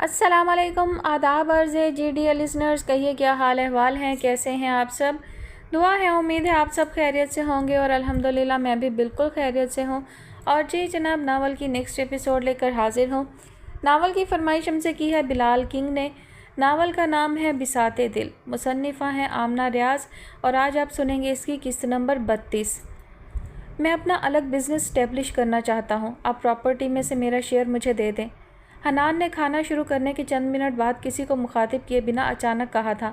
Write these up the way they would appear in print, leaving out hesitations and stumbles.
السلام علیکم، آداب عرض ہے جی ڈی لسنرز، کہیے کیا حال احوال ہیں، کیسے ہیں آپ سب؟ دعا ہے، امید ہے آپ سب خیریت سے ہوں گے اور الحمدللہ میں بھی بالکل خیریت سے ہوں۔ اور جی جناب، ناول کی نیکسٹ ایپیسوڈ لے کر حاضر ہوں۔ ناول کی فرمائش ہم سے کی ہے بلال کنگ نے۔ ناول کا نام ہے بساط دل، مصنفہ ہیں آمنہ ریاض، اور آج آپ سنیں گے اس کی قسط نمبر 32۔ میں اپنا الگ بزنس اسٹیبلش کرنا چاہتا ہوں، آپ پراپرٹی میں سے میرا شیئر مجھے دے دیں۔ حنان نے کھانا شروع کرنے کے چند منٹ بعد کسی کو مخاطب کیے بنا اچانک کہا تھا۔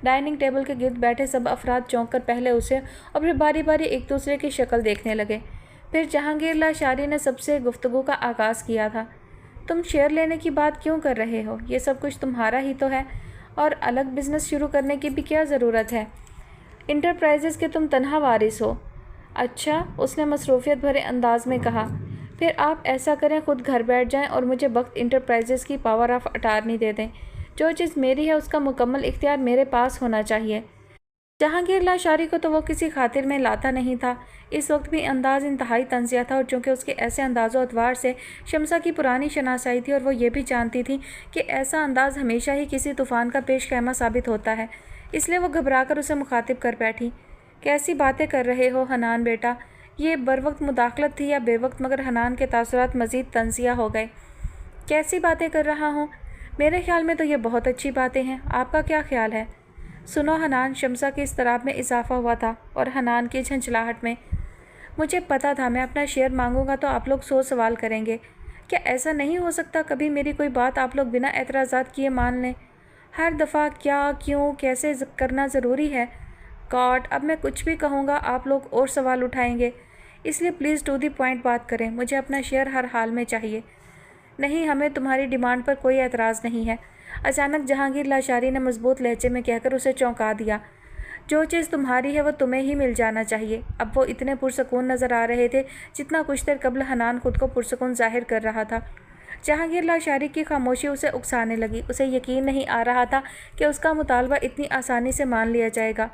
ڈائننگ ٹیبل کے گرد بیٹھے سب افراد چونک کر پہلے اسے اور پھر باری باری ایک دوسرے کی شکل دیکھنے لگے۔ پھر جہانگیر لاشاری نے سب سے گفتگو کا آغاز کیا تھا۔ تم شیئر لینے کی بات کیوں کر رہے ہو؟ یہ سب کچھ تمہارا ہی تو ہے، اور الگ بزنس شروع کرنے کی بھی کیا ضرورت ہے؟ انٹرپرائزز کے تم تنہا وارث ہو۔ اچھا، اس نے مصروفیت بھرے انداز میں کہا۔ پھر آپ ایسا کریں، خود گھر بیٹھ جائیں اور مجھے بخت انٹرپرائزز کی پاور آف اٹارنی دے دیں۔ جو چیز میری ہے اس کا مکمل اختیار میرے پاس ہونا چاہیے۔ جہانگیر لاشاری کو تو وہ کسی خاطر میں لاتا نہیں تھا۔ اس وقت بھی انداز انتہائی طنزیہ تھا، اور چونکہ اس کے ایسے انداز و اتوار سے شمسہ کی پرانی شناسائی تھی اور وہ یہ بھی جانتی تھی کہ ایسا انداز ہمیشہ ہی کسی طوفان کا پیش خیمہ ثابت ہوتا ہے، اس لیے وہ گھبرا کر اسے مخاطب کر بیٹھی۔ کیسی باتیں کر رہے ہو حنان بیٹا؟ یہ بروقت مداخلت تھی یا بے وقت؟ مگر حنان کے تاثرات مزید طنزیہ ہو گئے۔ کیسی باتیں کر رہا ہوں؟ میرے خیال میں تو یہ بہت اچھی باتیں ہیں، آپ کا کیا خیال ہے؟ سنو حنان، شمسہ کے اضطراب میں اضافہ ہوا تھا اور حنان کی جھنجھلاہٹ میں۔ مجھے پتا تھا میں اپنا شیئر مانگوں گا تو آپ لوگ 100 سوال کریں گے۔ کیا ایسا نہیں ہو سکتا کبھی میری کوئی بات آپ لوگ بنا اعتراضات کیے مان لیں؟ ہر دفعہ کیا، کیوں، کیسے کرنا ضروری ہے؟ گاڈ، اب میں کچھ بھی کہوں گا آپ لوگ اور سوال اٹھائیں گے، اس لیے پلیز ٹو دی پوائنٹ بات کریں۔ مجھے اپنا شیئر ہر حال میں چاہیے۔ نہیں، ہمیں تمہاری ڈیمانڈ پر کوئی اعتراض نہیں ہے، اچانک جہانگیر لاشاری نے مضبوط لہجے میں کہہ کر اسے چونکا دیا۔ جو چیز تمہاری ہے وہ تمہیں ہی مل جانا چاہیے۔ اب وہ اتنے پرسکون نظر آ رہے تھے جتنا کچھ دیر قبل حنان خود کو پرسکون ظاہر کر رہا تھا۔ جہانگیر لاشاری کی خاموشی اسے اکسانے لگی۔ اسے یقین نہیں آ رہا تھا کہ اس کا مطالبہ اتنی آسانی سے مان لیا جائے گا۔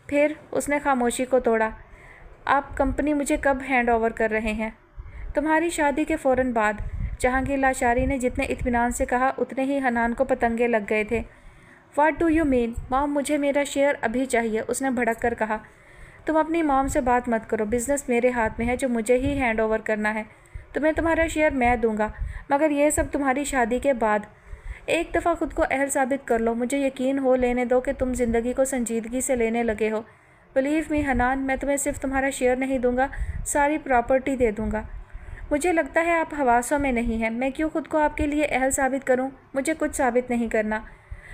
پھر اس نے خاموشی کو توڑا۔ آپ کمپنی مجھے کب ہینڈ اوور کر رہے ہیں؟ تمہاری شادی کے فوراً بعد، جہانگیر لاشاری نے جتنے اطمینان سے کہا اتنے ہی حنان کو پتنگے لگ گئے تھے۔ What do you mean? مام، مجھے میرا شیئر ابھی چاہیے، اس نے بھڑک کر کہا۔ تم اپنی مام سے بات مت کرو، بزنس میرے ہاتھ میں ہے جو مجھے ہی ہینڈ اوور کرنا ہے۔ تمہیں تمہارا شیئر میں دوں گا، مگر یہ سب تمہاری شادی کے بعد۔ ایک دفعہ خود کو اہل ثابت کر لو، مجھے یقین ہو لینے دو کہ تم زندگی کو سنجیدگی سے لینے لگے ہو۔ بلیو می حنان، میں تمہیں صرف تمہارا شیئر نہیں دوں گا، ساری پراپرٹی دے دوں گا۔ مجھے لگتا ہے آپ حواسوں میں نہیں ہیں، میں کیوں خود کو آپ کے لیے اہل ثابت کروں؟ مجھے کچھ ثابت نہیں کرنا۔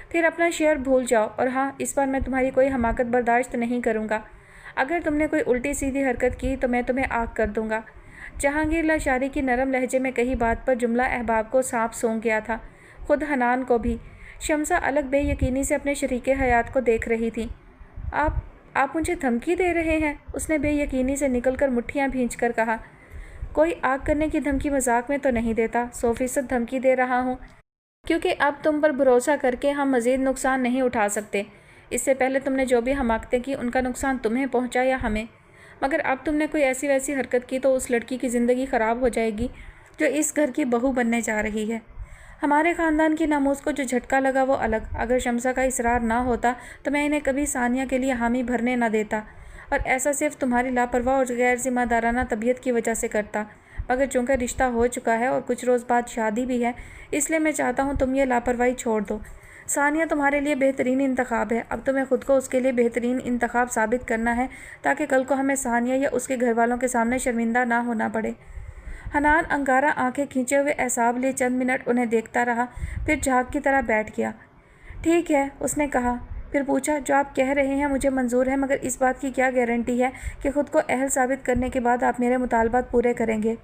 پھر اپنا شیئر بھول جاؤ، اور ہاں، اس بار میں تمہاری کوئی حماقت برداشت نہیں کروں گا۔ اگر تم نے کوئی الٹی سیدھی حرکت کی تو میں تمہیں آگ کر دوں گا۔ جہانگیر لاشاری کی نرم لہجے میں کہی بات پر جملہ احباب کو سانپ سونگھ گیا تھا، خود حنان کو بھی۔ شمسہ الگ بے یقینی سے اپنے شریک حیات کو دیکھ رہی تھی۔ آپ مجھے دھمکی دے رہے ہیں؟ اس نے بے یقینی سے نکل کر مٹھیاں بھینچ کر کہا۔ کوئی آگ کرنے کی دھمکی مذاق میں تو نہیں دیتا، 100% دھمکی دے رہا ہوں، کیونکہ اب تم پر بھروسہ کر کے ہم مزید نقصان نہیں اٹھا سکتے۔ اس سے پہلے تم نے جو بھی حماقتیں کی ان کا نقصان تمہیں پہنچا یا ہمیں، مگر اب تم نے کوئی ایسی ویسی حرکت کی تو اس لڑکی کی زندگی خراب ہو جائے گی جو اس گھر کی بہو بننے جا رہی ہے۔ ہمارے خاندان کی ناموس کو جو جھٹکا لگا وہ الگ۔ اگر شمسہ کا اصرار نہ ہوتا تو میں انہیں کبھی ثانیہ کے لیے حامی بھرنے نہ دیتا، اور ایسا صرف تمہاری لاپرواہ اور غیر ذمہ دارانہ طبیعت کی وجہ سے کرتا۔ مگر چونکہ رشتہ ہو چکا ہے اور کچھ روز بعد شادی بھی ہے، اس لیے میں چاہتا ہوں تم یہ لاپرواہی چھوڑ دو۔ ثانیہ تمہارے لیے بہترین انتخاب ہے، اب تمہیں خود کو اس کے لیے بہترین انتخاب ثابت کرنا ہے تاکہ کل کو ہمیں ثانیہ یا اس کے گھر والوں کے سامنے شرمندہ نہ ہونا پڑے۔ حنان انگارہ آنکھیں کھینچے ہوئے اعصاب لیے چند منٹ انہیں دیکھتا رہا، پھر جھاگ کی طرح بیٹھ گیا۔ ٹھیک ہے، اس نے کہا، پھر پوچھا، جو آپ کہہ رہے ہیں مجھے منظور ہے، مگر اس بات کی کیا گارنٹی ہے کہ خود کو اہل ثابت کرنے کے بعد آپ میرے مطالبات پورے کریں گے؟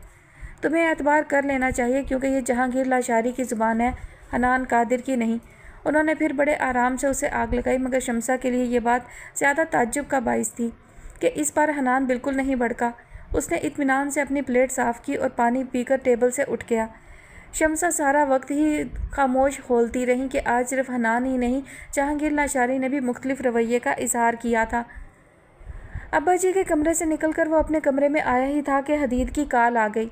تمہیں اعتبار کر لینا چاہیے کیونکہ یہ جہانگیر لاشاری کی زبان ہے، حنان قادر کی نہیں۔ انہوں نے پھر بڑے آرام سے اسے آگ لگائی، مگر شمسہ کے لیے یہ بات زیادہ تعجب کا باعث تھی کہ اس بار حنان بالکل نہیں بھڑکا۔ اس نے اطمینان سے اپنی پلیٹ صاف کی اور پانی پی کر ٹیبل سے اٹھ گیا۔ شمسہ سارا وقت ہی خاموش کھولتی رہی کہ آج صرف حنان ہی نہیں، جہانگیر لاشاری نے بھی مختلف رویے کا اظہار کیا تھا۔ ابا جی کے کمرے سے نکل کر وہ اپنے کمرے میں آیا ہی تھا کہ حدید کی کال آ گئی۔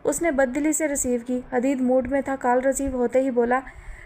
اس نے بددلی سے ریسیو کی۔ حدید موڈ میں تھا، کال ریسیو ہوتے ہی بولا،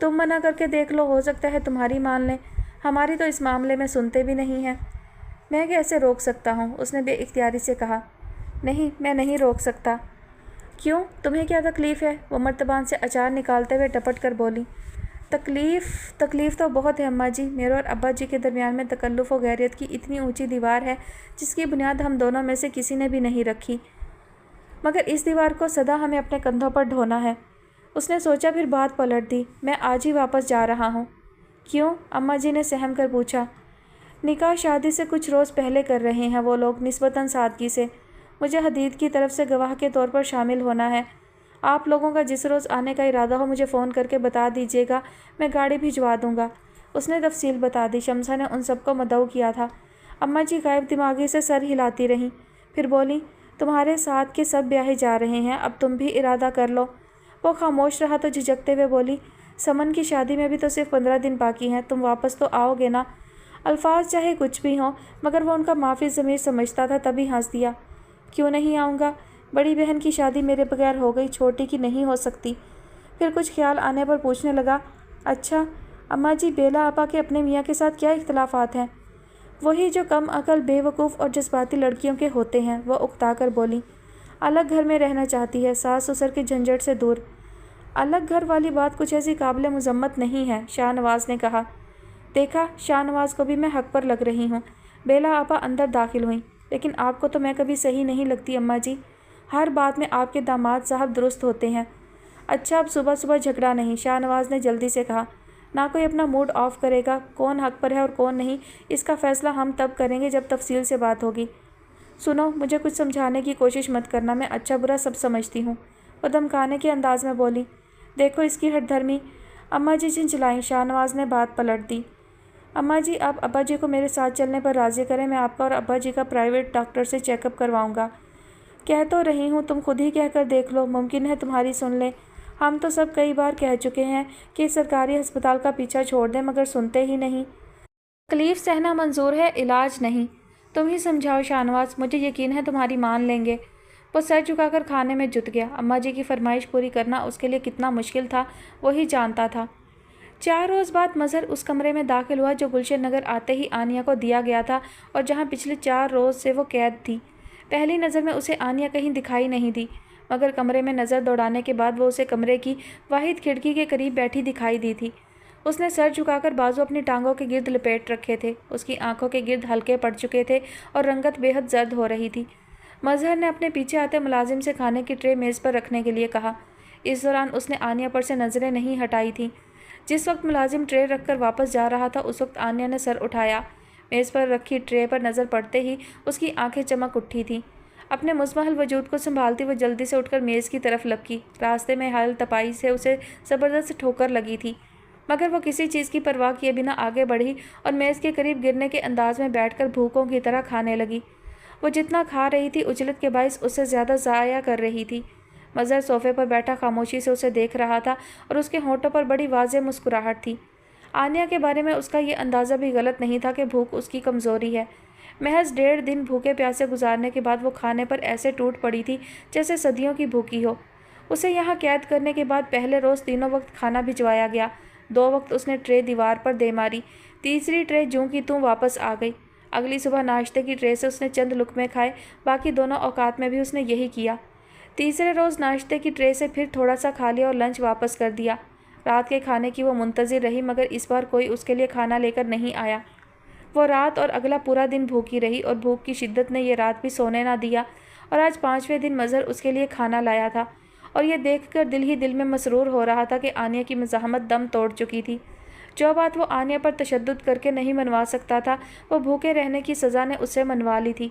تم منع کر کے دیکھ لو، ہو سکتا ہے تمہاری مان لیں، ہماری تو اس معاملے میں سنتے بھی نہیں ہیں۔ میں کیسے روک سکتا ہوں؟ اس نے بے اختیاری سے کہا۔ نہیں، میں نہیں روک سکتا۔ کیوں؟ تمہیں کیا تکلیف ہے؟ وہ مرتبان سے اچار نکالتے ہوئے ٹپٹ کر بولی۔ تکلیف تو بہت ہے اماں جی۔ میرے اور ابا جی کے درمیان میں تکلف و غیرت کی اتنی اونچی دیوار ہے جس کی بنیاد ہم دونوں میں سے کسی نے بھی نہیں رکھی، مگر اس دیوار کو سدا ہمیں اپنے کندھوں پر ڈھونا ہے۔ اس نے سوچا، پھر بات پلٹ دی۔ میں آج ہی واپس جا رہا ہوں۔ کیوں؟ اماں جی نے سہم کر پوچھا۔ نکاح شادی سے کچھ روز پہلے کر رہے ہیں وہ لوگ، نسبتاً سادگی سے۔ مجھے حدید کی طرف سے گواہ کے طور پر شامل ہونا ہے۔ آپ لوگوں کا جس روز آنے کا ارادہ ہو مجھے فون کر کے بتا دیجیے گا، میں گاڑی بھجوا دوں گا۔ اس نے تفصیل بتا دی۔ شمسا نے ان سب کو مدعو کیا تھا۔ اماں جی غائب دماغی سے سر ہلاتی رہیں، پھر بولی، تمہارے ساتھ کے سب بیاہے جا رہے ہیں، اب تم بھی ارادہ کر لو۔ وہ خاموش رہا تو جھجکتے ہوئے بولی، سمن کی شادی میں بھی تو صرف 15 دن باقی ہیں، تم واپس تو آؤ گے نا؟ الفاظ چاہے کچھ بھی ہوں، مگر وہ ان کا معافی ضمیر سمجھتا تھا، تبھی ہنس دیا۔ کیوں نہیں آؤں گا؟ بڑی بہن کی شادی میرے بغیر ہو گئی، چھوٹی کی نہیں ہو سکتی۔ پھر کچھ خیال آنے پر پوچھنے لگا، اچھا اماں جی، بیلا آپا کے اپنے میاں کے ساتھ کیا اختلافات ہیں؟ وہی جو کم عقل، بے وقوف اور جذباتی لڑکیوں کے ہوتے ہیں، وہ اکتا کر بولی۔ الگ گھر میں رہنا چاہتی ہے، ساس سسر کے جھنجھٹ سے دور۔ الگ گھر والی بات کچھ ایسی قابل مذمت نہیں ہے، شاہ نواز نے کہا۔ دیکھا، شاہ نواز کو بھی میں حق پر لگ رہی ہوں۔ بیلا آپا اندر داخل ہوئیں۔ لیکن آپ کو تو میں کبھی صحیح نہیں لگتی اماں جی، ہر بات میں آپ کے داماد صاحب درست ہوتے ہیں۔ اچھا، اب صبح صبح جھگڑا نہیں، شاہ نواز نے جلدی سے کہا۔ نہ کوئی اپنا موڈ آف کرے گا، کون حق پر ہے اور کون نہیں، اس کا فیصلہ ہم تب کریں گے جب تفصیل سے بات ہوگی۔ سنو، مجھے کچھ سمجھانے کی کوشش مت کرنا، میں اچھا برا سب سمجھتی ہوں۔ وہ دمکانے کے انداز میں بولی۔ دیکھو اس کی ہٹ دھرمی۔ اماں جی جھنجھلائیں۔ شاہ نواز نے بات پلٹ دی۔ اماں جی، آپ ابا جی کو میرے ساتھ چلنے پر راضی کریں، میں آپ کا اور ابا جی کا پرائیویٹ ڈاکٹر سے چیک اپ کرواؤں گا۔ کہہ تو رہی ہوں، تم خود ہی کہہ کر دیکھ لو، ممکن ہے تمہاری سن لیں۔ ہم تو سب کئی بار کہہ چکے ہیں کہ سرکاری ہسپتال کا پیچھا چھوڑ دیں، مگر سنتے ہی نہیں۔ تکلیف سہنا منظور ہے، علاج نہیں۔ تم ہی سمجھاؤ شاہ نواز، مجھے یقین ہے تمہاری مان لیں گے۔ وہ سر جھکا کر کھانے میں جت گیا۔ اماں جی کی فرمائش پوری کرنا اس کے لیے کتنا مشکل تھا، وہی جانتا تھا۔ 4 روز بعد مظہر اس کمرے میں داخل ہوا جو گلشن نگر آتے ہی آنیہ کو دیا گیا تھا اور جہاں پچھلے 4 روز سے وہ قید تھی۔ پہلی نظر میں اسے آنیہ کہیں دکھائی نہیں دی، مگر کمرے میں نظر دوڑانے کے بعد وہ اسے کمرے کی واحد کھڑکی کے قریب بیٹھی دکھائی دی تھی۔ اس نے سر جھکا کر بازو اپنی ٹانگوں کے گرد لپیٹ رکھے تھے، اس کی آنکھوں کے گرد ہلکے پڑ چکے تھے اور رنگت بے حد زرد ہو رہی تھی۔ مظہر نے اپنے پیچھے آتے ملازم سے کھانے کی ٹرے میز پر رکھنے کے لیے کہا۔ اس دوران اس نے آنیہ پر سے نظریں نہیں ہٹائی تھیں۔ جس وقت ملازم ٹرے رکھ کر واپس جا رہا تھا، اس وقت آنیہ نے سر اٹھایا۔ میز پر رکھی ٹرے پر نظر پڑتے ہی اس کی آنکھیں چمک اٹھی تھیں۔ اپنے مضمحل وجود کو سنبھالتی وہ جلدی سے اٹھ کر میز کی طرف لپکی۔ راستے میں حال تپائی سے اسے زبردست ٹھوکر لگی تھی، مگر وہ کسی چیز کی پرواہ کیے بنا آگے بڑھی اور میز کے قریب گرنے کے انداز میں بیٹھ کر بھوکوں کی طرح کھانے لگی۔ وہ جتنا کھا رہی تھی، اجلت کے باعث اس سے زیادہ ضائع کر رہی تھی۔ مظہر صوفے پر بیٹھا خاموشی سے اسے دیکھ رہا تھا اور اس کے ہونٹوں پر بڑی واضح مسکراہٹ تھی۔ آنیہ کے بارے میں اس کا یہ اندازہ بھی غلط نہیں تھا کہ بھوک اس کی کمزوری ہے۔ محض 1.5 دن بھوکے پیاسے گزارنے کے بعد وہ کھانے پر ایسے ٹوٹ پڑی تھی جیسے صدیوں کی بھوکی ہو۔ اسے یہاں قید کرنے کے بعد پہلے روز 3 وقت کھانا بھجوایا گیا۔ 2 وقت اس نے ٹرے دیوار پر دے ماری، تیسری ٹرے جوں کی توں واپس آ گئی۔ اگلی صبح ناشتے کی ٹرے سے اس نے چند لقمے کھائے، باقی دونوں اوقات میں بھی اس نے یہی کیا۔ تیسرے روز ناشتے کی ٹرے سے پھر تھوڑا سا کھا لیا اور لنچ واپس کر دیا۔ رات کے کھانے کی وہ منتظر رہی، مگر اس بار کوئی اس کے لیے کھانا لے کر نہیں آیا۔ وہ رات اور اگلا پورا دن بھوکی رہی اور بھوک کی شدت نے یہ رات بھی سونے نہ دیا، اور آج 5ویں دن مظہر اس کے لیے کھانا لایا تھا اور یہ دیکھ کر دل ہی دل میں مسرور ہو رہا تھا کہ آنیہ کی مزاحمت دم توڑ چکی تھی۔ جو بات وہ آنیہ پر تشدد کر کے نہیں منوا سکتا تھا، وہ بھوکے رہنے کی سزا نے اس سے منوا لی تھی۔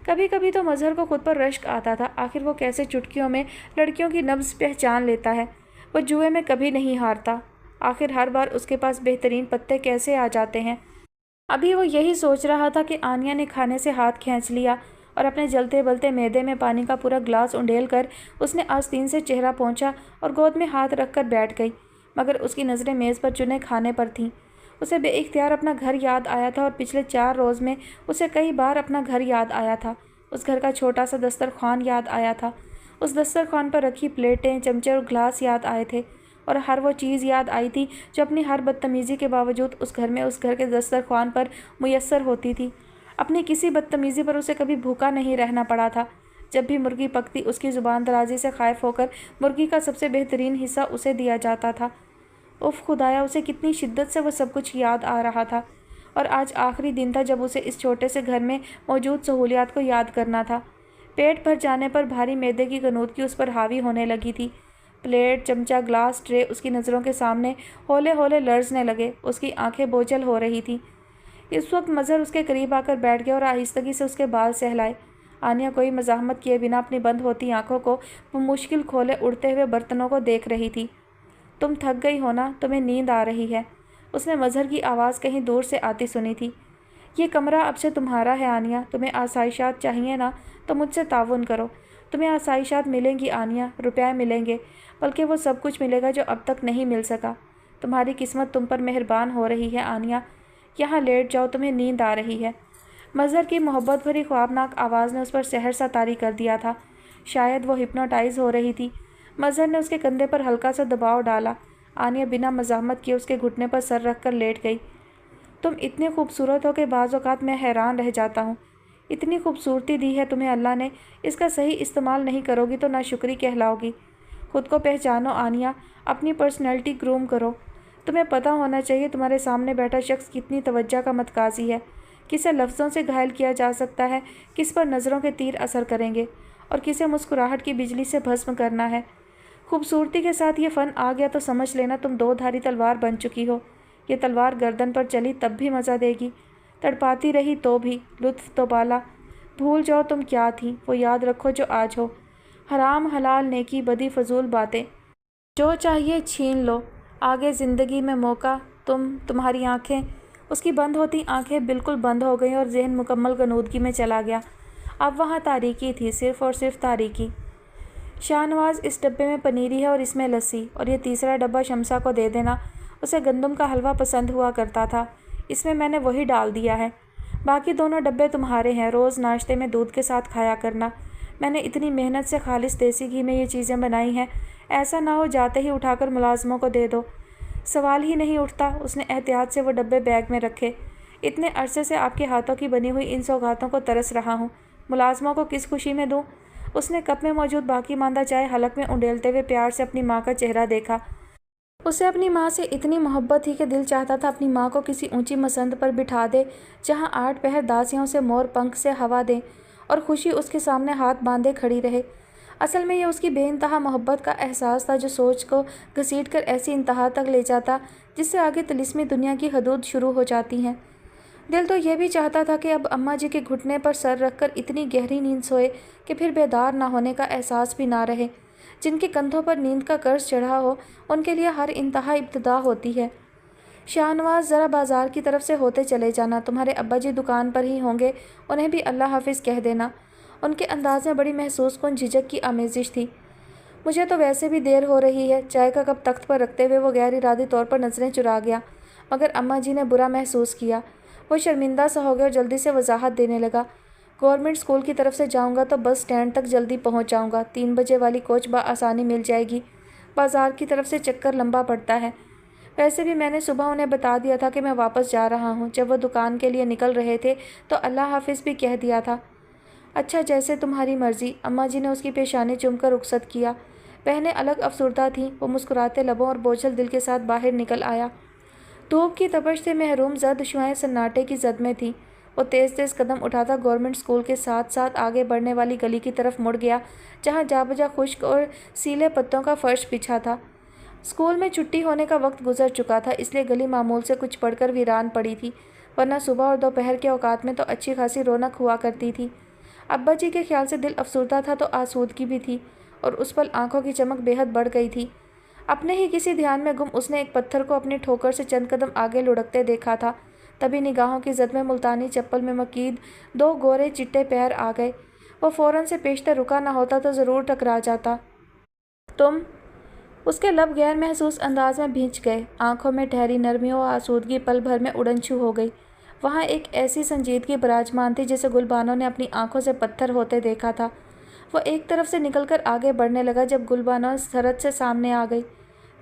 کبھی کبھی تو مظہر کو خود پر رشک آتا تھا، آخر وہ کیسے چٹکیوں میں لڑکیوں کی نبض پہچان لیتا ہے۔ وہ جوئے میں کبھی نہیں ہارتا، آخر ہر بار اس کے پاس بہترین پتے کیسے آ جاتے ہیں۔ ابھی وہ یہی سوچ رہا تھا کہ آنیہ نے کھانے سے ہاتھ کھینچ لیا اور اپنے جلتے بلتے معدے میں پانی کا پورا گلاس انڈیل کر اس نے آستین سے چہرہ پہنچا اور گود میں ہاتھ رکھ کر بیٹھ گئی، مگر اس کی نظریں میز پر چنے کھانے پر تھیں۔ اسے بے اختیار اپنا گھر یاد آیا تھا اور پچھلے 4 روز میں اسے کئی بار اپنا گھر یاد آیا تھا۔ اس گھر کا چھوٹا سا دسترخوان یاد آیا تھا، اس دسترخوان پر رکھی پلیٹیں، چمچے اور گلاس یاد آئے تھے، اور ہر وہ چیز یاد آئی تھی جو اپنی ہر بدتمیزی کے باوجود اس گھر میں اس گھر کے دسترخوان پر میسر ہوتی تھی۔ اپنی کسی بدتمیزی پر اسے کبھی بھوکا نہیں رہنا پڑا تھا۔ جب بھی مرغی پکتی اس کی زبان درازی سے خائف ہو کر مرغی کا سب سے بہترین حصہ اسے دیا جاتا تھا۔ اف خدایا، اسے کتنی شدت سے وہ سب کچھ یاد آ رہا تھا، اور آج آخری دن تھا جب اسے اس چھوٹے سے گھر میں موجود سہولیات کو یاد کرنا تھا۔ پیٹ بھر جانے پر بھاری معدے کی غنودگی اس پر حاوی ہونے لگی تھی۔ پلیٹ، چمچہ، گلاس، ٹرے اس کی نظروں کے سامنے ہولے ہولے لرزنے لگے۔ اس کی آنکھیں بوجھل ہو رہی تھیں۔ اس وقت مظہر اس کے قریب آ کر بیٹھ گیا اور آہستگی سے اس کے بال سہلائے۔ آنیہ کوئی مزاحمت کیے بنا اپنی بند ہوتی آنکھوں کو بمشکل کھولے اڑتے ہوئے برتنوں کو دیکھ رہی تھی۔ تم تھک گئی ہو نا، تمہیں نیند آ رہی ہے؟ اس نے مظہر کی آواز کہیں دور سے آتی سنی تھی۔ یہ کمرہ اب سے تمہارا ہے آنیہ، تمہیں آسائشات چاہیے نا تو مجھ سے تعاون کرو۔ تمہیں آسائشات ملیں گی آنیہ، روپے ملیں گے، بلکہ وہ سب کچھ ملے گا جو اب تک نہیں مل سکا۔ تمہاری قسمت تم پر مہربان ہو رہی ہے آنیہ، یہاں لیٹ جاؤ، تمہیں نیند آ رہی ہے۔ مظہر کی محبت بھری خوابناک آواز نے اس پر سحر سا طاری کر دیا تھا۔ شاید وہ ہپنوٹائز ہو رہی تھی۔ مظہر نے اس کے کندھے پر ہلکا سا دباؤ ڈالا۔ آنیہ بنا مزاحمت کیے اس کے گھٹنے پر سر رکھ کر لیٹ گئی۔ تم اتنی خوبصورت ہو کہ بعض اوقات میں حیران رہ جاتا ہوں۔ اتنی خوبصورتی دی ہے تمہیں اللہ نے، اس کا صحیح استعمال نہیں کرو گی تو ناشکری کہلاؤ گی۔ خود کو پہچانو آنیہ، اپنی پرسنالٹی گروم کرو۔ تمہیں پتہ ہونا چاہیے تمہارے سامنے بیٹھا شخص کتنی توجہ کا متقاضی ہے، کسے لفظوں سے گھائل کیا جا سکتا ہے، کس پر نظروں کے تیر اثر کریں گے، اور کسے مسکراہٹ کی بجلی سے بھسم کرنا ہے۔ خوبصورتی کے ساتھ یہ فن آ گیا تو سمجھ لینا تم دو دھاری تلوار بن چکی ہو۔ یہ تلوار گردن پر چلی تب بھی مزہ دے گی، تڑپاتی رہی تو بھی، لطف تو بالا۔ بھول جاؤ تم کیا تھی، وہ یاد رکھو جو آج ہو۔ حرام، حلال، نیکی، بدی، فضول باتیں، جو چاہیے چھین لو۔ آگے زندگی میں موقع، تمہاری آنکھیں۔ اس کی بند ہوتی آنکھیں بالکل بند ہو گئیں اور ذہن مکمل غنودگی میں چلا گیا۔ اب وہاں تاریکی تھی، صرف اور صرف تاریکی۔ شاہ نواز، اس ڈبے میں پنیری ہے اور اس میں لسی، اور یہ تیسرا ڈبہ شمسا کو دے دینا، اسے گندم کا حلوہ پسند ہوا کرتا تھا، اس میں نے وہی ڈال دیا ہے۔ باقی دونوں ڈبے تمہارے ہیں، روز ناشتے میں دودھ کے ساتھ کھایا کرنا۔ میں نے اتنی محنت سے خالص دیسی گھی میں یہ چیزیں بنائی ہیں، ایسا نہ ہو جاتے ہی اٹھا کر ملازموں کو دے دو۔ سوال ہی نہیں اٹھتا۔ اس نے احتیاط سے وہ ڈبے بیگ میں رکھے۔ اتنے عرصے سے آپ کے ہاتھوں کی بنی ہوئی ان سوغاتوں کو ترس رہا ہوں، ملازموں کو کس خوشی میں دوں؟ اس نے کپ میں موجود باقی ماندہ چائے حلق میں انڈیلتے ہوئے پیار سے اپنی ماں کا چہرہ دیکھا۔ اسے اپنی ماں سے اتنی محبت تھی کہ دل چاہتا تھا اپنی ماں کو کسی اونچی مسند پر بٹھا دے، جہاں 8 پہر داسیوں سے مور پنکھ سے ہوا دیں اور خوشی اس کے سامنے ہاتھ باندھے کھڑی رہے۔ اصل میں یہ اس کی بے انتہا محبت کا احساس تھا جو سوچ کو گھسیٹ کر ایسی انتہا تک لے جاتا جس سے آگے طلسمی دنیا کی حدود شروع ہو جاتی ہیں۔ دل تو یہ بھی چاہتا تھا کہ اب اماں جی کے گھٹنے پر سر رکھ کر اتنی گہری نیند سوئے کہ پھر بیدار نہ ہونے کا احساس بھی نہ رہے۔ جن کے کندھوں پر نیند کا قرض چڑھا ہو ان کے لیے ہر انتہا ابتدا ہوتی ہے۔ شاہ نواز، ذرا بازار کی طرف سے ہوتے چلے جانا، تمہارے ابا جی دکان پر ہی ہوں گے، انہیں بھی اللہ حافظ کہہ دینا۔ ان کے انداز میں بڑی محسوس کن جھجک کی آمیزش تھی۔ مجھے تو ویسے بھی دیر ہو رہی ہے۔ چائے کا کپ تخت پر رکھتے ہوئے وہ غیر ارادی طور پر نظریں چرا گیا، مگر اماں جی نے برا محسوس کیا۔ وہ شرمندہ سا ہو گیا اور جلدی سے وضاحت دینے لگا۔ گورنمنٹ اسکول کی طرف سے جاؤں گا تو بس اسٹینڈ تک جلدی پہنچ جاؤں گا، 3 بجے والی کوچ بآسانی مل جائے گی۔ بازار کی طرف سے چکر لمبا پڑتا ہے۔ ویسے بھی میں نے صبح انہیں بتا دیا تھا کہ میں واپس جا رہا ہوں۔ جب وہ دکان کے لیے نکل رہے تھے تو اللہ حافظ بھی کہہ دیا تھا۔ اچھا، جیسے تمہاری مرضی۔ اماں جی نے اس کی پیشانی چوم کر رخصت کیا۔ بہنیں الگ افسردہ تھیں۔ وہ مسکراتے لبوں اور بوجھل دل کے ساتھ باہر نکل آیا۔ دھوپ کی تپش سے محروم زرد شعاعیں سناٹے کی زد میں تھیں۔ وہ تیز تیز قدم اٹھاتا گورنمنٹ اسکول کے ساتھ ساتھ آگے بڑھنے والی گلی کی طرف مڑ گیا، جہاں جا بجا خشک اور سیلے پتوں کا فرش بچھا تھا۔ اسکول میں چھٹی ہونے کا وقت گزر چکا تھا، اس لیے گلی معمول سے کچھ پڑھ کر ویران پڑی تھی، ورنہ صبح اور دوپہر کے اوقات میں تو اچھی خاصی رونق ہوا کرتی تھی۔ ابا جی کے خیال سے دل افسردہ تھا تو آسودگی بھی تھی، اور اس پل آنکھوں کی چمک بے حد بڑھ گئی تھی۔ اپنے ہی کسی دھیان میں گم اس نے ایک پتھر کو اپنی ٹھوکر سے چند قدم آگے لڑکتے دیکھا تھا۔ تبھی نگاہوں کی زد میں ملتانی چپل میں مقید 2 گورے چٹے پیر آ گئے۔ وہ فوراً سے پیشتر رکا نہ ہوتا تو ضرور ٹکرا جاتا۔ تم؟ اس کے لب غیر محسوس انداز میں بھینچ گئے۔ آنکھوں میں ٹھہری نرمی و آسودگی پل بھر میں اڑن چھو ہو گئی۔ وہاں ایک ایسی سنجیدگی براجمان تھی جسے گلبانو نے اپنی آنکھوں سے پتھر ہوتے دیکھا تھا۔ وہ ایک طرف سے نکل کر آگے بڑھنے لگا جب گلبانو سرعت سے سامنے آ گئی۔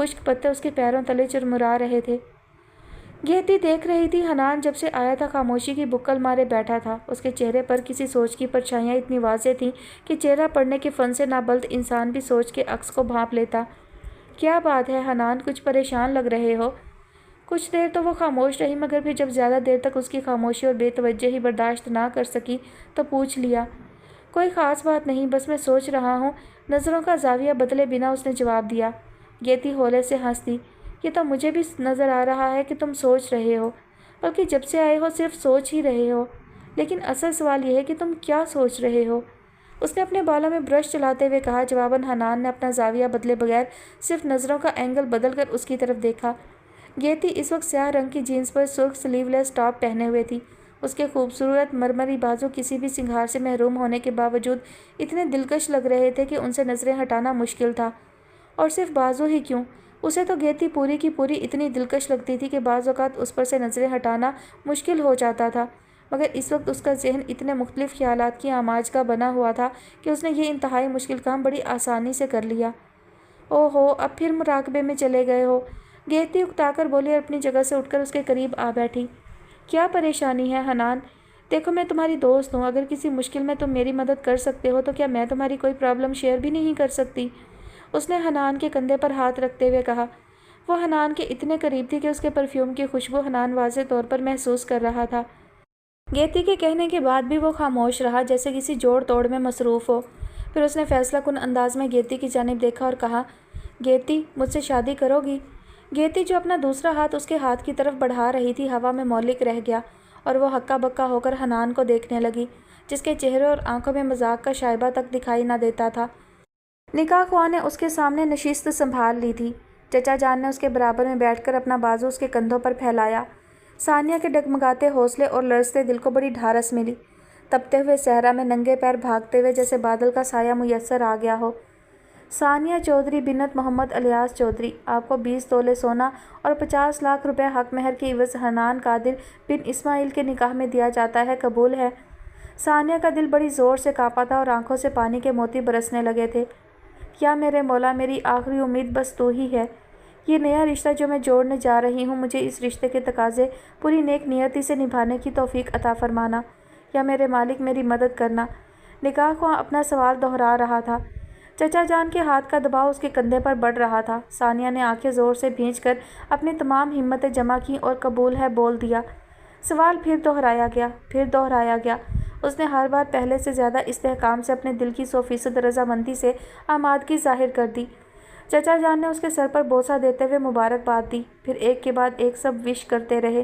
خشک پتے اس کے پیروں تلے چرمرا رہے تھے۔ گیتی دیکھ رہی تھی حنان جب سے آیا تھا خاموشی کی بکل مارے بیٹھا تھا۔ اس کے چہرے پر کسی سوچ کی پرچھائیاں اتنی واضح تھیں کہ چہرہ پڑھنے کے فن سے نابلد انسان بھی سوچ کے عکس کو بھانپ لیتا۔ کیا بات ہے حنان، کچھ پریشان لگ رہے ہو؟ کچھ دیر تو وہ خاموش رہی، مگر پھر جب زیادہ دیر تک اس کی خاموشی اور بے توجہی برداشت نہ کر سکی تو پوچھ لیا، کوئی خاص بات نہیں، بس میں سوچ رہا ہوں۔ نظروں کا زاویہ بدلے بنا اس نے جواب دیا۔ گیتی ہولے سے ہنس دی۔ یہ تو مجھے بھی نظر آ رہا ہے کہ تم سوچ رہے ہو، بلکہ جب سے آئے ہو صرف سوچ ہی رہے ہو، لیکن اصل سوال یہ ہے کہ تم کیا سوچ رہے ہو؟ اس نے اپنے بالوں میں برش چلاتے ہوئے کہا۔ جواباً حنان نے اپنا زاویہ بدلے بغیر صرف نظروں کا اینگل بدل کر اس کی طرف دیکھا۔ گیتی اس وقت سیاہ رنگ کی جینس پر سرخ سلیو لیس ٹاپ پہنے ہوئے تھی۔ اس کے خوبصورت مرمری بازو کسی بھی سنگھار سے محروم ہونے کے باوجود اتنے دلکش لگ رہے تھے کہ ان سے نظریں ہٹانا مشکل تھا۔ اور صرف بازو ہی کیوں، اسے تو گیتی پوری کی پوری اتنی دلکش لگتی تھی کہ بعض اوقات اس پر سے نظریں ہٹانا مشکل ہو جاتا تھا، مگر اس وقت اس کا ذہن اتنے مختلف خیالات کی آماج کا بنا ہوا تھا کہ اس نے یہ انتہائی مشکل کام بڑی آسانی سے کر لیا۔ او ہو، اب پھر مراقبے میں چلے گئے ہو؟ گیتی اکتا کر بولی اور اپنی جگہ سے اٹھ کر اس کے قریب آ بیٹھی۔ کیا پریشانی ہے حنان؟ دیکھو میں تمہاری دوست ہوں، اگر کسی مشکل میں تم میری مدد کر سکتے ہو تو کیا میں تمہاری کوئی پرابلم شیئر بھی نہیں کر سکتی؟ اس نے حنان کے کندھے پر ہاتھ رکھتے ہوئے کہا۔ وہ حنان کے اتنے قریب تھی کہ اس کے پرفیوم کی خوشبو حنان واضح طور پر محسوس کر رہا تھا۔ گیتی کے کہنے کے بعد بھی وہ خاموش رہا، جیسے کسی جوڑ توڑ میں مصروف ہو۔ پھر اس نے فیصلہ کن انداز میں گیتی کی جانب دیکھا اور کہا، گیتی مجھ سے شادی کرو گی؟ گیتی جو اپنا دوسرا ہاتھ اس کے ہاتھ کی طرف بڑھا رہی تھی ہوا میں معلق رہ گیا اور وہ ہکا بکا ہو کر حنان کو دیکھنے لگی، جس کے چہرے اور آنکھوں میں مذاق کا شائبہ تک دکھائی نہ دیتا تھا۔ نکاح خواہ نے اس کے سامنے نشست سنبھال لی تھی۔ چچا جان نے اس کے برابر میں بیٹھ کر اپنا بازو اس کے کندھوں پر پھیلایا۔ ثانیہ کے ڈگمگاتے حوصلے اور لرزتے دل کو بڑی ڈھارس ملی۔ تپتے ہوئے صحرا میں ننگے پیر بھاگتے ہوئے جیسے بادل کا سایہ میسر آ گیا ہو۔ ثانیہ چودھری بنت محمد الیاس چودھری، آپ کو 20 تولے سونا اور 50 لاکھ روپے حق مہر کے عوض حنان قادر بن اسماعیل کے نکاح میں دیا جاتا ہے، قبول ہے؟ ثانیہ کا دل بڑی زور سے کانپا تھا اور آنکھوں سے پانی کے موتی برسنے لگے تھے۔ یا میرے مولا، میری آخری امید بس تو ہی ہے۔ یہ نیا رشتہ جو میں جوڑنے جا رہی ہوں، مجھے اس رشتے کے تقاضے پوری نیک نیتی سے نبھانے کی توفیق عطا فرمانا۔ یا میرے مالک میری مدد کرنا۔ نکاح خواہ اپنا سوال دہرا رہا تھا۔ چچا جان کے ہاتھ کا دباؤ اس کے کندھے پر بڑھ رہا تھا۔ ثانیہ نے آنکھیں زور سے بھینچ کر اپنی تمام ہمتیں جمع کیں اور قبول ہے بول دیا۔ سوال پھر دہرایا گیا، پھر دہرایا گیا۔ اس نے ہر بار پہلے سے زیادہ استحکام سے اپنے دل کی 100% رضامندی سے آمادگی ظاہر کر دی۔ چچا جان نے اس کے سر پر بوسہ دیتے ہوئے مبارکباد دی، پھر ایک کے بعد ایک سب وش کرتے رہے۔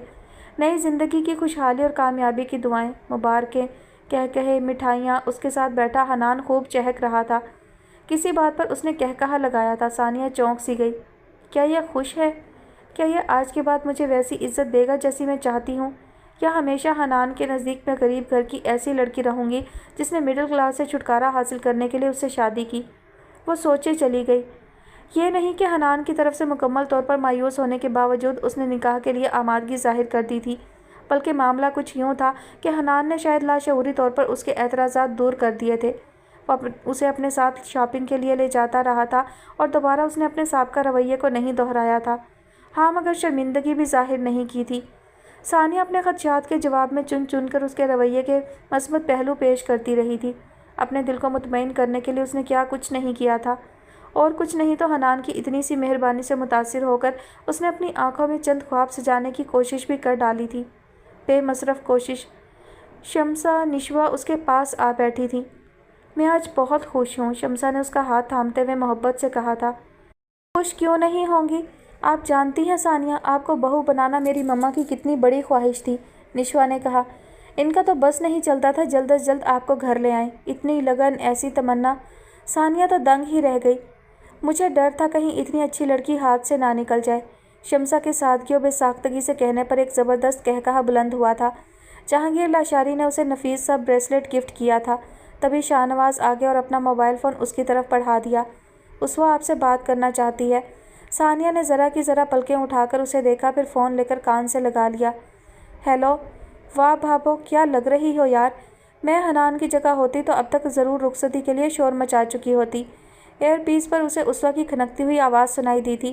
نئی زندگی کی خوشحالی اور کامیابی کی دعائیں، مبارکیں، کہے مٹھائیاں۔ اس کے ساتھ بیٹھا حنان خوب چہک رہا تھا۔ کسی بات پر اس نے کہا لگایا تھا۔ ثانیہ چونک سی گئی۔ کیا یہ خوش ہے؟ کیا یہ آج کے بعد مجھے ویسی عزت دے گا جیسی میں چاہتی ہوں؟ یا ہمیشہ حنان کے نزدیک میں غریب گھر کی ایسی لڑکی رہوں گی جس نے مڈل کلاس سے چھٹکارا حاصل کرنے کے لیے اس سے شادی کی؟ وہ سوچے چلی گئی۔ یہ نہیں کہ حنان کی طرف سے مکمل طور پر مایوس ہونے کے باوجود اس نے نکاح کے لیے آمادگی ظاہر کر دی تھی، بلکہ معاملہ کچھ یوں تھا کہ حنان نے شاید لاشعوری طور پر اس کے اعتراضات دور کر دیے تھے۔ وہ اسے اپنے ساتھ شاپنگ کے لیے لے جاتا رہا تھا اور دوبارہ اس نے اپنے سابقہ رویے کو نہیں دہرایا تھا۔ ہاں، مگر شرمندگی بھی ظاہر نہیں کی تھی۔ ثانیہ اپنے خدشات کے جواب میں چن چن کر اس کے رویے کے مثبت پہلو پیش کرتی رہی تھی۔ اپنے دل کو مطمئن کرنے کے لیے اس نے کیا کچھ نہیں کیا تھا، اور کچھ نہیں تو حنان کی اتنی سی مہربانی سے متاثر ہو کر اس نے اپنی آنکھوں میں چند خواب سجانے کی کوشش بھی کر ڈالی تھی۔ بے مصرف کوشش۔ شمسا نشوا اس کے پاس آ بیٹھی تھی۔ میں آج بہت خوش ہوں، شمسا نے اس کا ہاتھ تھامتے ہوئے محبت سے کہا تھا۔ خوش کیوں نہیں ہوں گی؟ آپ جانتی ہیں ثانیہ، آپ کو بہو بنانا میری مما کی کتنی بڑی خواہش تھی، نشوا نے کہا۔ ان کا تو بس نہیں چلتا تھا جلد از جلد آپ کو گھر لے آئیں۔ اتنی لگن، ایسی تمنا۔ ثانیہ تو دنگ ہی رہ گئی۔ مجھے ڈر تھا کہیں اتنی اچھی لڑکی ہاتھ سے نہ نکل جائے۔ شمسا کے سادگی و بے ساختگی سے کہنے پر ایک زبردست قہقہہ بلند ہوا تھا۔ جہانگیر لاشاری نے اسے نفیس سا بریسلیٹ گفٹ کیا تھا۔ تبھی شاہ نواز آگے اور اپنا موبائل فون اس کی طرف بڑھا دیا۔ اسوا آپ سے بات کرنا چاہتی ہے۔ ثانیہ نے ذرا کی ذرا پلکیں اٹھا کر اسے دیکھا، پھر فون لے کر کان سے لگا لیا۔ ہیلو، واہ بھابو، کیا لگ رہی ہو یار۔ میں حنان کی جگہ ہوتی تو اب تک ضرور رخصتی کے لیے شور مچا چکی ہوتی۔ ایئر پیس پر اسے اسوا کی کھنکتی ہوئی آواز سنائی دی تھی۔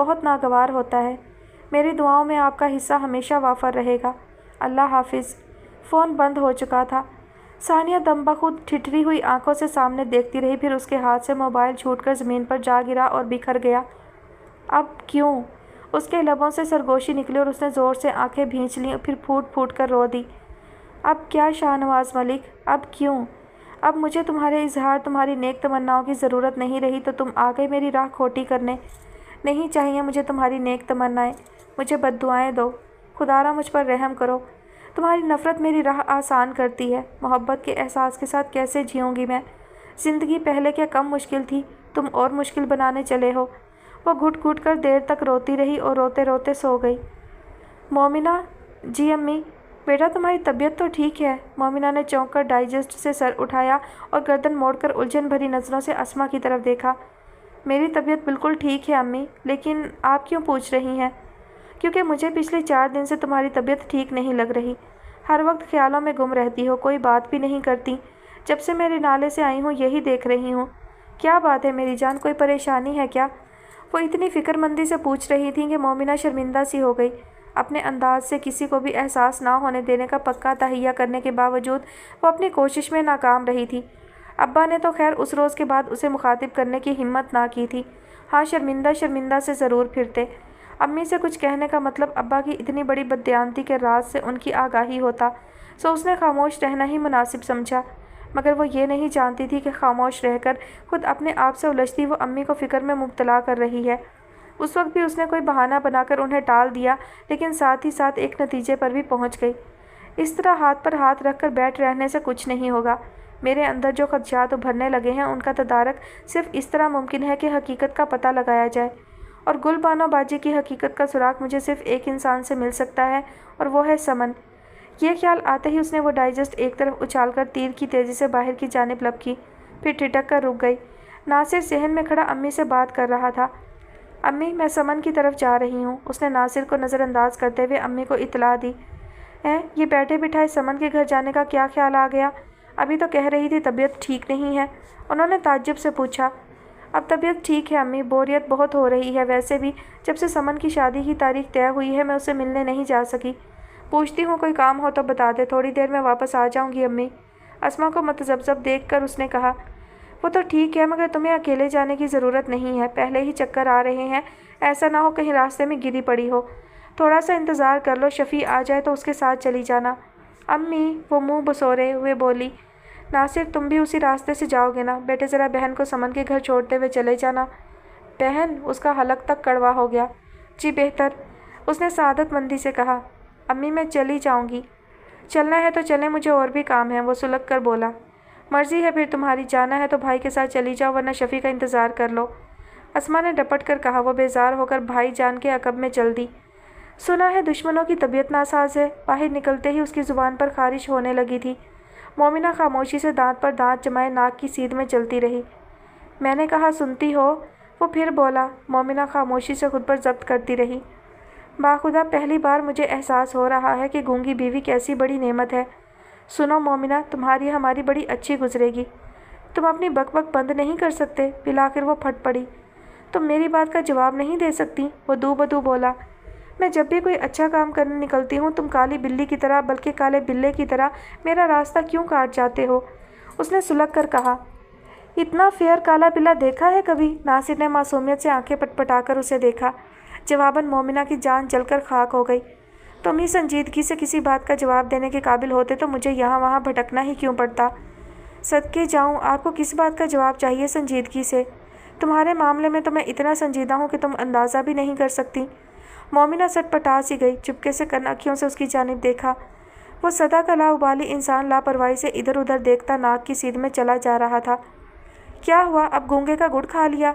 بہت ناگوار ہوتا ہے۔ میری دعاؤں میں آپ کا حصہ ہمیشہ وافر رہے گا۔ اللہ حافظ۔ فون بند ہو چکا تھا۔ ثانیہ دم بخود ٹھٹری ہوئی آنکھوں سے سامنے دیکھتی رہی، پھر اس کے ہاتھ سے موبائل چھوٹ کر زمین پر جا گرا اور بکھر گیا۔ اب کیوں؟ اس کے لبوں سے سرگوشی نکلی اور اس نے زور سے آنکھیں بھینچ لیں، پھر پھوٹ پھوٹ کر رو دی۔ اب کیا شاہ نواز ملک؟ اب کیوں؟ اب مجھے تمہارے اظہار، تمہاری نیک تمناؤں کی ضرورت نہیں رہی تو تم آ گئے میری راہ کھوٹی کرنے۔ نہیں چاہیے مجھے تمہاری نیک تمنائیں، مجھے بد دعائیں دو۔ خدا را مجھ پر رحم کرو۔ تمہاری نفرت میری راہ آسان کرتی ہے۔ محبت کے احساس کے ساتھ کیسے جیوں گی میں؟ زندگی پہلے کیا کم مشکل تھی؟ تم اور مشکل بنانے چلے ہو۔ وہ گھٹ گھٹ کر دیر تک روتی رہی اور روتے روتے سو گئی۔ مومنہ؟ جی امی۔ بیٹا تمہاری طبیعت تو ٹھیک ہے؟ مومنہ نے چونک کر ڈائجسٹ سے سر اٹھایا اور گردن موڑ کر الجھن بھری نظروں سے اسما کی طرف دیکھا۔ میری طبیعت بالکل ٹھیک ہے امی، لیکن آپ کیوں پوچھ رہی ہیں؟ کیونکہ مجھے پچھلے 4 دن سے تمہاری طبیعت ٹھیک نہیں لگ رہی۔ ہر وقت خیالوں میں گم رہتی ہو، کوئی بات بھی نہیں کرتی۔ جب سے میرے نالے سے آئی ہوں یہی دیکھ رہی ہوں۔ کیا بات ہے میری جان، کوئی پریشانی ہے کیا؟ وہ اتنی فکر مندی سے پوچھ رہی تھیں کہ مومنہ شرمندہ سی ہو گئی۔ اپنے انداز سے کسی کو بھی احساس نہ ہونے دینے کا پکا تہیہ کرنے کے باوجود وہ اپنی کوشش میں ناکام رہی تھی۔ ابا نے تو خیر اس روز کے بعد اسے مخاطب کرنے کی ہمت نہ کی تھی۔ ہاں شرمندہ شرمندہ سے ضرور پھرتے۔ امی سے کچھ کہنے کا مطلب ابا کی اتنی بڑی بددیانتی کے راز سے ان کی آگاہی ہوتا، سو اس نے خاموش رہنا ہی مناسب سمجھا۔ مگر وہ یہ نہیں جانتی تھی کہ خاموش رہ کر خود اپنے آپ سے الجھتی وہ امی کو فکر میں مبتلا کر رہی ہے۔ اس وقت بھی اس نے کوئی بہانہ بنا کر انہیں ٹال دیا، لیکن ساتھ ہی ساتھ ایک نتیجے پر بھی پہنچ گئی۔ اس طرح ہاتھ پر ہاتھ رکھ کر بیٹھ رہنے سے کچھ نہیں ہوگا۔ میرے اندر جو خدشات ابھرنے لگے ہیں ان کا تدارک صرف اس طرح ممکن ہے کہ حقیقت کا پتہ لگایا جائے، اور گل بانو باجی کی حقیقت کا سراغ مجھے صرف ایک انسان سے مل سکتا ہے، اور وہ ہے سمن۔ یہ خیال آتے ہی اس نے وہ ڈائجسٹ ایک طرف اچھال کر تیر کی تیزی سے باہر کی جانب لپکی، پھر ٹھٹک کر رک گئی۔ ناصر صحن میں کھڑا امی سے بات کر رہا تھا۔ امی میں سمن کی طرف جا رہی ہوں، اس نے ناصر کو نظر انداز کرتے ہوئے امی کو اطلاع دی۔ یہ بیٹھے بٹھائے سمن کے گھر جانے کا کیا خیال آ گیا؟ ابھی تو کہہ رہی تھی طبیعت ٹھیک نہیں ہے، انہوں نے تعجب سے پوچھا۔ اب طبیعت ٹھیک ہے امی، بوریت بہت ہو رہی ہے، ویسے بھی جب سے سمن کی شادی کی تاریخ طے ہوئی ہے میں اسے ملنے نہیں جا سکی۔ پوچھتی ہوں کوئی کام ہو تو بتا دے، تھوڑی دیر میں واپس آ جاؤں گی امی۔ اسما کو متذبذب دیکھ کر اس نے کہا، وہ تو ٹھیک ہے مگر تمہیں اکیلے جانے کی ضرورت نہیں ہے، پہلے ہی چکر آ رہے ہیں، ایسا نہ ہو کہیں راستے میں گری پڑی ہو۔ تھوڑا سا انتظار کر لو، شفیع آ جائے تو اس کے ساتھ چلی جانا۔ امی، وہ منہ بسورے ہوئے بولی۔ ناصر تم بھی اسی راستے سے جاؤ گے نا؟ بیٹے ذرا بہن کو سمن کے گھر چھوڑتے ہوئے چلے جانا۔ بہن؟ اس کا حلق تک کڑوا ہو گیا۔ جی بہتر، اس نے سعادت مندی سے کہا۔ امی میں چلی جاؤں گی۔ چلنا ہے تو چلیں، مجھے اور بھی کام ہے، وہ سلگ کر بولا۔ مرضی ہے پھر تمہاری، جانا ہے تو بھائی کے ساتھ چلی جاؤ ورنہ شفیع کا انتظار کر لو۔ اسما نے ڈپٹ کر کہا۔ وہ بیزار ہو کر بھائی جان کے عقب میں چل دی۔ سنا ہے دشمنوں کی طبیعت ناساز ہے، باہر نکلتے ہی اس کی زبان پر خارش ہونے لگی تھی۔ مومنہ خاموشی سے دانت پر دانت جمائے ناک کی سیدھ میں چلتی رہی۔ میں نے کہا سنتی ہو؟ وہ پھر بولا۔ مومنہ خاموشی سے خود پر ضبط کرتی رہی۔ باخدا پہلی بار مجھے احساس ہو رہا ہے کہ گونگی بیوی کیسی بڑی نعمت ہے۔ سنو مومنہ، تمہاری ہماری بڑی اچھی گزرے گی، تم اپنی بک بک بند نہیں کر سکتے؟ بالآخر وہ پھٹ پڑی۔ تم میری بات کا جواب نہیں دے سکتی؟ وہ دو بدو بولا۔ میں جب بھی کوئی اچھا کام کرنے نکلتی ہوں تم کالی بلی کی طرح، بلکہ کالے بلے کی طرح میرا راستہ کیوں کاٹ جاتے ہو؟ اس نے سلگ کر کہا۔ اتنا فیئر کالا بلا دیکھا ہے کبھی؟ ناصر نے معصومیت سے آنکھیں پٹ پٹا کر اسے دیکھا۔ جواباً مومنہ کی جان جل کر خاک ہو گئی۔ تم ہی سنجیدگی سے کسی بات کا جواب دینے کے قابل ہوتے تو مجھے یہاں وہاں بھٹکنا ہی کیوں پڑتا؟ صدقے جاؤں، آپ کو کس بات کا جواب چاہیے سنجیدگی سے؟ تمہارے معاملے میں تو میں اتنا سنجیدہ ہوں کہ تم اندازہ بھی نہیں کر سکتی۔ مومنہ سٹ پٹا سی گئی، چپکے سے کن آنکھوں سے اس کی جانب دیکھا۔ وہ سدا کا لاابالی انسان لاپرواہی سے ادھر ادھر دیکھتا ناک کی سیدھ میں چلا جا رہا تھا۔ کیا ہوا، اب گونگے کا گڑ کھا لیا؟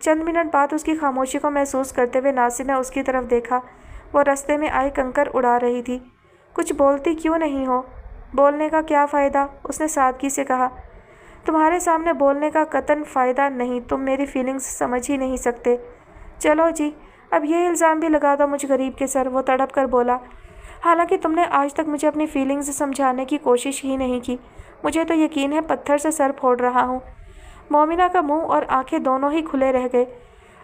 چند منٹ بعد اس کی خاموشی کو محسوس کرتے ہوئے ناصر نے اس کی طرف دیکھا۔ وہ رستے میں آئے کنکر اڑا رہی تھی۔ کچھ بولتی کیوں نہیں ہو؟ بولنے کا کیا فائدہ؟ اس نے سادگی سے کہا۔ تمہارے سامنے بولنے کا قطعاً فائدہ نہیں، تم میری فیلنگز سمجھ ہی نہیں سکتے۔ چلو جی، اب یہ الزام بھی لگا دو مجھ غریب کے سر، وہ تڑپ کر بولا۔ حالانکہ تم نے آج تک مجھے اپنی فیلنگز سمجھانے کی کوشش ہی نہیں کی، مجھے تو یقین ہے پتھر سے سر پھوڑ رہا ہوں۔ مومنہ کا منہ اور آنکھیں دونوں ہی کھلے رہ گئے۔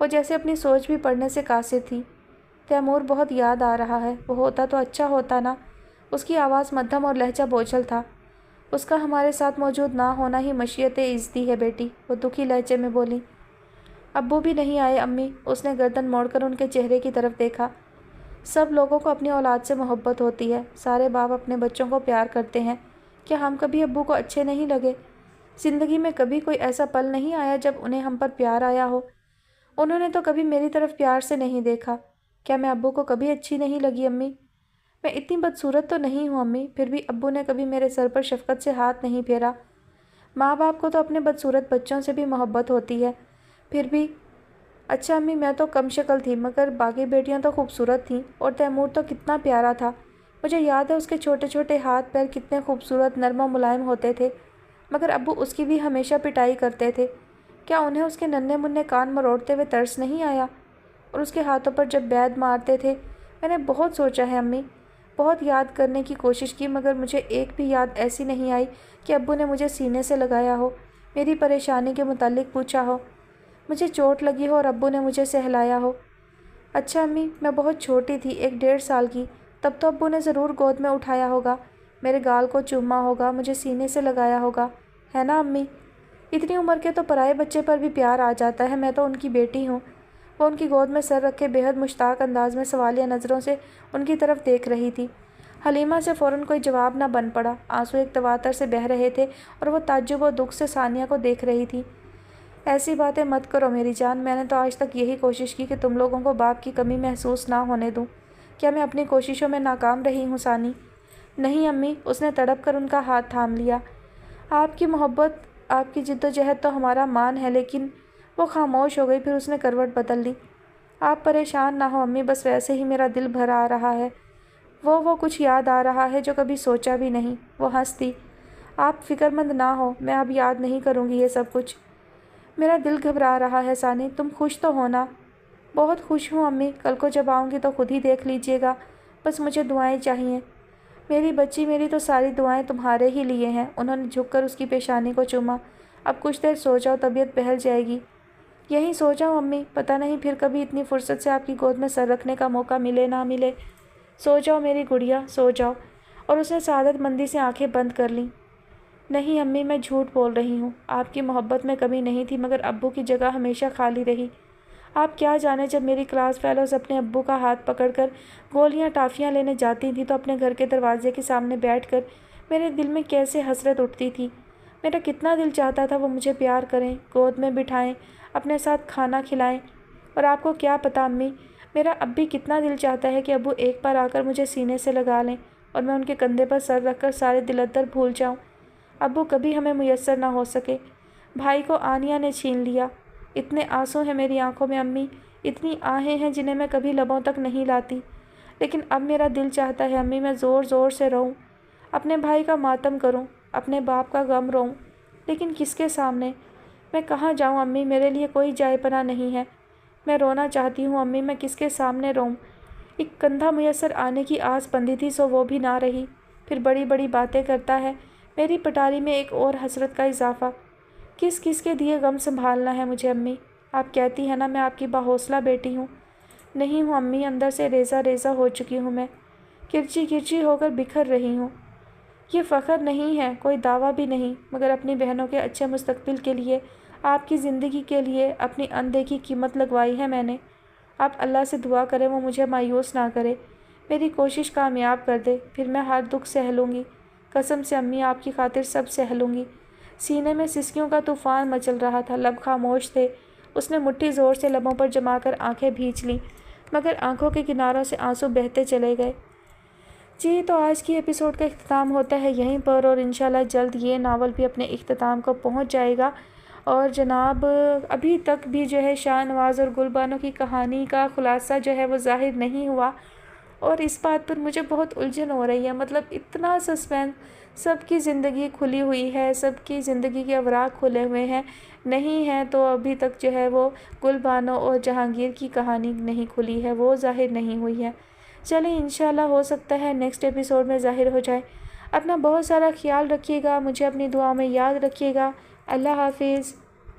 وہ جیسے اپنی سوچ بھی پڑھنے سے قاصر تھی۔ تیمور بہت یاد آ رہا ہے، وہ ہوتا تو اچھا ہوتا نا۔ اس کی آواز مدھم اور لہجہ بوجھل تھا۔ اس کا ہمارے ساتھ موجود نہ ہونا ہی مشیت عزتی ہے بیٹی، وہ دکھی لہجے میں بولی۔ ابو بھی نہیں آئے امی؟ اس نے گردن موڑ کر ان کے چہرے کی طرف دیکھا۔ سب لوگوں کو اپنی اولاد سے محبت ہوتی ہے، سارے باپ اپنے بچوں کو پیار کرتے ہیں۔ کیا ہم کبھی ابو کو اچھے نہیں لگے؟ زندگی میں کبھی کوئی ایسا پل نہیں آیا جب انہیں ہم پر پیار آیا ہو؟ انہوں نے تو کبھی میری طرف پیار سے نہیں دیکھا۔ کیا میں ابو کو کبھی اچھی نہیں لگی امی؟ میں اتنی بدصورت تو نہیں ہوں امی، پھر بھی ابو نے کبھی میرے سر پر شفقت سے ہاتھ نہیں پھیرا۔ ماں باپ کو تو اپنے بدصورت بچوں سے بھی محبت ہوتی ہے، پھر بھی۔ اچھا امی، میں تو کم شکل تھی، مگر باقی بیٹیاں تو خوبصورت تھیں، اور تیمور تو کتنا پیارا تھا۔ مجھے یاد ہے اس کے چھوٹے چھوٹے ہاتھ پیر کتنے خوبصورت، نرم و ملائم ہوتے تھے، مگر ابو اس کی بھی ہمیشہ پٹائی کرتے تھے۔ کیا انہیں اس کے ننھے منھے کان مروڑتے ہوئے ترس نہیں آیا؟ اور اس کے ہاتھوں پر جب بید مارتے تھے؟ میں نے بہت سوچا ہے امی، بہت یاد کرنے کی کوشش کی، مگر مجھے ایک بھی یاد ایسی نہیں آئی کہ ابو نے مجھے سینے سے لگایا ہو، میری پریشانی کے متعلق پوچھا ہو، مجھے چوٹ لگی ہو اور ابو نے مجھے سہلایا ہو۔ اچھا امی، میں بہت چھوٹی تھی، 1-1.5 سال کی، تب تو ابو نے ضرور گود میں اٹھایا ہوگا، میرے گال کو چوما ہوگا، مجھے سینے سے لگایا ہوگا، ہے نا امی؟ اتنی عمر کے تو پرائے بچے پر بھی پیار آ جاتا ہے، میں تو ان کی بیٹی ہوں۔ وہ ان کی گود میں سر رکھے بے حد مشتاق انداز میں سوالیہ نظروں سے ان کی طرف دیکھ رہی تھی۔ حلیمہ سے فوراً کوئی جواب نہ بن پڑا، آنسو ایک تواتر سے بہہ رہے تھے اور وہ تعجب و دکھ سے ثانیہ کو دیکھ رہی تھی۔ ایسی باتیں مت کرو میری جان، میں نے تو آج تک یہی کوشش کی کہ تم لوگوں کو باپ کی کمی محسوس نہ ہونے دوں۔ کیا میں اپنی کوششوں میں ناکام رہی ہوں ثانی؟ نہیں امی، اس نے تڑپ کر ان کا ہاتھ تھام لیا۔ آپ کی محبت، آپ کی جد و جہد تو ہمارا مان ہے، لیکن… وہ خاموش ہو گئی، پھر اس نے کروٹ بدل لی۔ آپ پریشان نہ ہو امی، بس ویسے ہی میرا دل بھر آ رہا ہے، وہ کچھ یاد آ رہا ہے جو کبھی سوچا بھی نہیں۔ وہ ہنس دی۔ آپ فکر مند نہ ہو، میں اب یاد نہیں کروں گی یہ سب کچھ۔ میرا دل گھبرا رہا ہے ثانی، تم خوش تو ہو نا؟ بہت خوش ہوں امی، کل کو جب آؤں گی تو خود ہی دیکھ لیجیے گا، بس مجھے دعائیں چاہیے۔ میری بچی، میری تو ساری دعائیں تمہارے ہی لیے ہیں۔ انہوں نے جھک کر اس کی پیشانی کو چوما۔ اب کچھ دیر سو جاؤ، طبیعت بہل جائے گی۔ یہیں سو جاؤں امی؟ پتہ نہیں پھر کبھی اتنی فرصت سے آپ کی گود میں سر رکھنے کا موقع ملے نہ ملے۔ سو جاؤ میری گڑیا، سو جاؤ۔ اور اس نے سعادت مندی سے آنکھیں بند کر لیں۔ نہیں امی، میں جھوٹ بول رہی ہوں، آپ کی محبت میں کمی نہیں تھی، مگر ابو کی جگہ ہمیشہ خالی رہی۔ آپ کیا جانیں، جب میری کلاس فیلوز اپنے ابو کا ہاتھ پکڑ کر گولیاں ٹافیاں لینے جاتی تھیں تو اپنے گھر کے دروازے کے سامنے بیٹھ کر میرے دل میں کیسے حسرت اٹھتی تھی۔ میرا کتنا دل چاہتا تھا وہ مجھے پیار کریں، گود میں بٹھائیں، اپنے ساتھ کھانا کھلائیں۔ اور آپ کو کیا پتہ امی، میرا اب بھی کتنا دل چاہتا ہے کہ ابو ایک بار آ کر مجھے سینے سے لگا لیں اور میں ان کے کندھے پر سر رکھ کر سارے دل ادر بھول جاؤں۔ ابو کبھی ہمیں میسر نہ ہو سکے، بھائی کو آنیا نے چھین لیا۔ اتنے آنسو ہیں میری آنکھوں میں امی، اتنی آہیں ہیں جنہیں میں کبھی لبوں تک نہیں لاتی، لیکن اب میرا دل چاہتا ہے امی میں زور زور سے روؤں، اپنے بھائی کا ماتم کروں، اپنے باپ کا غم روؤں، لیکن کس کے سامنے؟ میں کہاں جاؤں امی، میرے لیے کوئی جائے پناہ نہیں ہے۔ میں رونا چاہتی ہوں امی، میں کس کے سامنے روؤں؟ ایک کندھا میسر آنے کی آس بندھی تھی سو وہ بھی نہ رہی، پھر بڑی بڑی باتیں کرتا ہے۔ میری پٹاری میں ایک اور حسرت کا اضافہ۔ کس کس کے دیے غم سنبھالنا ہے مجھے امی؟ آپ کہتی ہیں نا میں آپ کی باحوصلہ بیٹی ہوں۔ نہیں ہوں امی، اندر سے ریزہ ریزہ ہو چکی ہوں میں، کرچی کرچی ہو کر بکھر رہی ہوں۔ یہ فخر نہیں ہے، کوئی دعویٰ بھی نہیں، مگر اپنی بہنوں کے اچھے مستقبل کے لیے، آپ کی زندگی کے لیے اپنی اندیکھی قیمت لگوائی ہے میں نے۔ آپ اللہ سے دعا کریں وہ مجھے مایوس نہ کرے، میری کوشش کامیاب کر دے، پھر میں ہر دکھ سہ لوں گی، قسم سے امی آپ کی خاطر سب سہ لوں گی۔ سینے میں سسکیوں کا طوفان مچل رہا تھا، لب خاموش تھے۔ اس نے مٹھی زور سے لبوں پر جما کر آنکھیں بھینچ لیں، مگر آنکھوں کے کناروں سے آنسو بہتے چلے گئے۔ جی تو آج کی ایپیسوڈ کا اختتام ہوتا ہے یہیں پر، اور انشاءاللہ جلد یہ ناول بھی اپنے اختتام کو پہنچ جائے گا۔ اور جناب ابھی تک بھی جو ہے شاہ نواز اور گل بانو کی کہانی کا خلاصہ جو ہے وہ ظاہر نہیں ہوا، اور اس بات پر مجھے بہت الجھن ہو رہی ہے، مطلب اتنا سسپینس، سب کی زندگی کھلی ہوئی ہے، سب کی زندگی کے اوراق کھلے ہوئے ہیں، نہیں ہیں تو ابھی تک جو ہے وہ گل بانو اور جہانگیر کی کہانی نہیں کھلی ہے، وہ ظاہر نہیں ہوئی ہے۔ چلیں انشاءاللہ ہو سکتا ہے نیکسٹ ایپیسوڈ میں ظاہر ہو جائے۔ اپنا بہت سارا خیال رکھیے گا، مجھے اپنی دعاؤں میں یاد رکھیے گا۔ اللہ حافظ۔